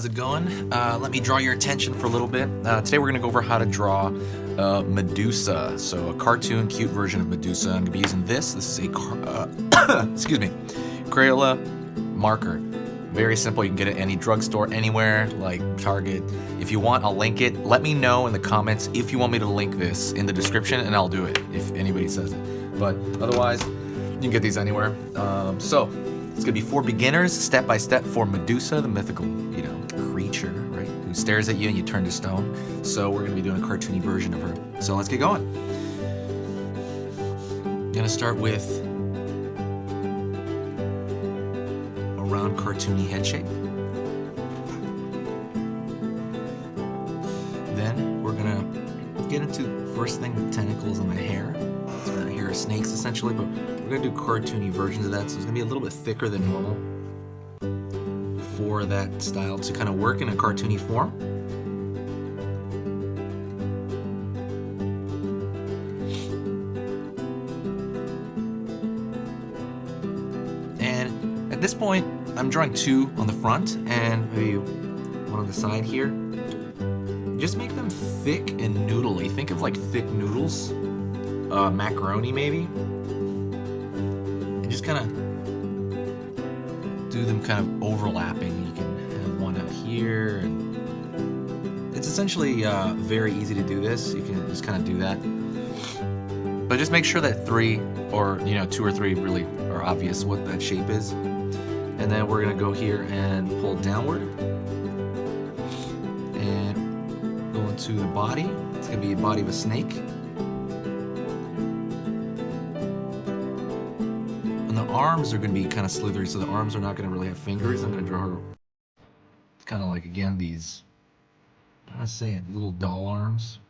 it going? Let me draw your attention for a little bit. Today we're going to go over how to draw Medusa, so a cartoon, cute version of Medusa. I'm going to be using this. This is a, excuse me, Crayola marker. Very simple. You can get it at any drugstore, anywhere, like Target. If you want, I'll link it. Let me know in the comments if you want me to link this in the description, and I'll do it if anybody says it. But otherwise, you can get these anywhere. So it's gonna be for beginners, step by step, for Medusa, the mythical, creature, right? Who stares at you and you turn to stone. So we're gonna be doing a cartoony version of her. So let's get going. I'm gonna start with a round cartoony head shape. Then we're gonna get into first thing the tentacles and the hair. It's gonna hair of snakes essentially, but we're gonna do cartoony versions of that, so it's gonna be a little bit thicker than normal for that style to kind of work in a cartoony form. And at this point, I'm drawing two on the front and maybe one on the side here. Just make them thick and noodly. Think of like thick noodles, macaroni maybe. And just kind of do them kind of overlapping. You can have one out here. And it's essentially very easy to do this. You can just kind of do that. But just make sure that three or, two or three really are obvious what that shape is. And then we're gonna go here and pull downward. And go into the body. It's gonna be a body of a snake. Arms are going to be kind of slithery, so the arms are not going to really have fingers. I'm going to draw her kind of like, again, these, how do I say it, little doll arms.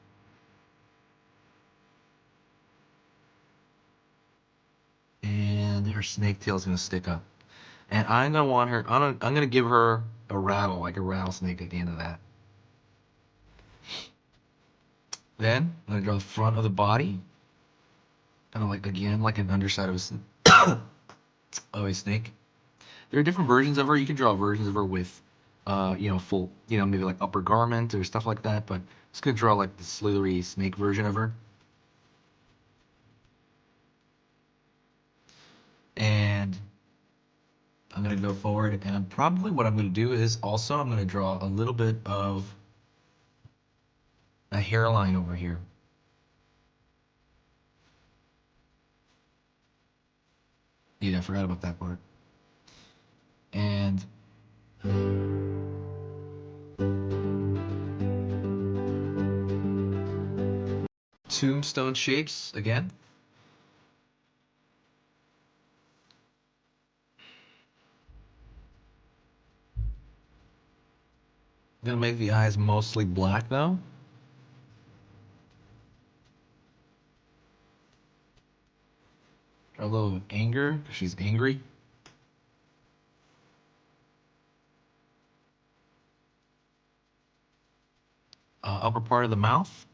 And her snake tail is going to stick up. And I'm going to want her, I'm going to give her a rattle, like a rattlesnake at the end of that. Then I'm going to draw the front of the body. Kind of like, again, like an underside of a snake. There are different versions of her. You can draw versions of her with, full, maybe like upper garment or stuff like that. But I'm just gonna draw like the slithery snake version of her. And I'm gonna go forward, and probably what I'm gonna do is also I'm gonna draw a little bit of a hairline over here. I forgot about that part. And tombstone shapes again. I'm gonna make the eyes mostly black though. Draw a little anger, because she's angry. Upper part of the mouth.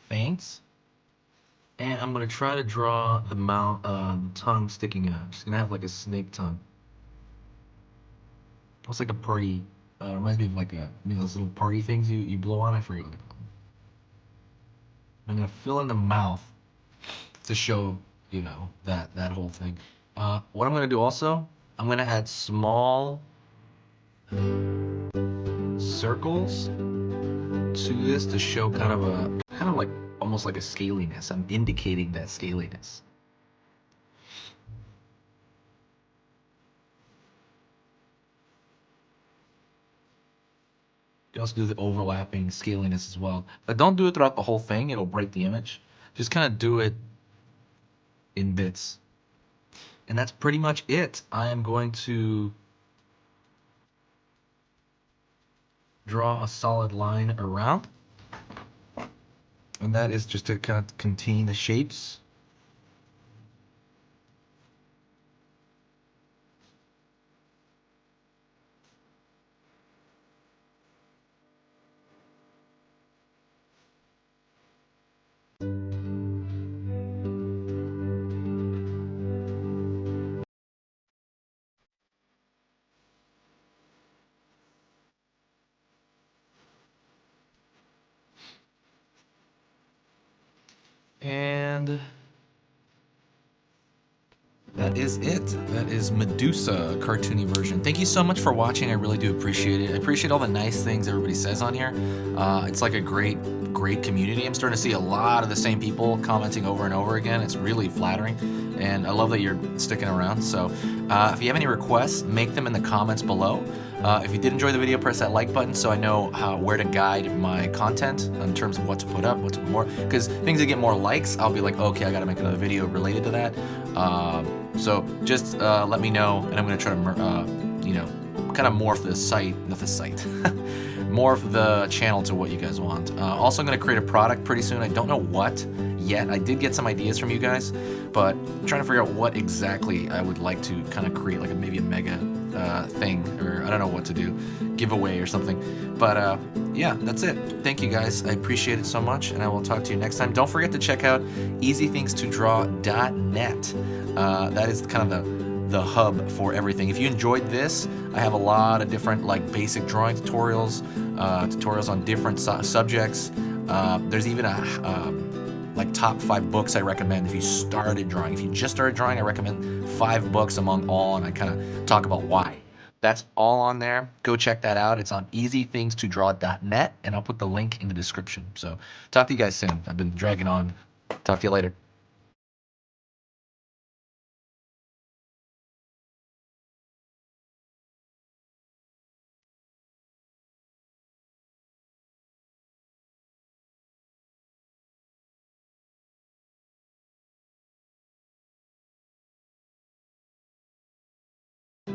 Fangs. And I'm gonna try to draw the mouth, tongue sticking out. She's gonna have like a snake tongue. Looks like a party. Reminds me of like those little party things you blow on. I forget what they're called. I'm gonna fill in the mouth to show, that whole thing. What I'm gonna do also, I'm gonna add small circles to this to show kind of like almost like a scaliness. I'm indicating that scaliness. You also do the overlapping scaliness as well. But don't do it throughout the whole thing. It'll break the image. Just kind of do it in bits. And that's pretty much it. I am going to draw a solid line around. And that is just to kind of contain the shapes. And that is it. That is Medusa, cartoony version. Thank you so much for watching. I really do appreciate it. I appreciate all the nice things everybody says on here. It's like a great community. I'm starting to see a lot of the same people commenting over and over again. It's really flattering, and I love that you're sticking around. So if you have any requests, make them in the comments below. If you did enjoy the video, press that like button so I know where to guide my content in terms of what to put up, what to put more. Because things that get more likes, I'll be like, okay, I gotta make another video related to that. So just let me know, and I'm gonna try to, you know, kind of morph the site, not the site, morph the channel to what you guys want. Also, I'm gonna create a product pretty soon. I don't know what yet. I did get some ideas from you guys, but I'm trying to figure out what exactly I would like to kind of create, like maybe a mega thing, or I don't know what to do, giveaway or something. But yeah, that's it. Thank you guys. I appreciate it so much, and I will talk to you next time. Don't forget to check out easythingstodraw.net. That is kind of the hub for everything. If you enjoyed this, I have a lot of different like basic drawing tutorials, tutorials on different subjects. There's even a like top 5 books I recommend if you started drawing. If you just started drawing, I recommend 5 books among all, and I kind of talk about why. That's all on there. Go check that out. It's on easythingstodraw.net, and I'll put the link in the description. So talk to you guys soon. I've been dragging on. Talk to you later.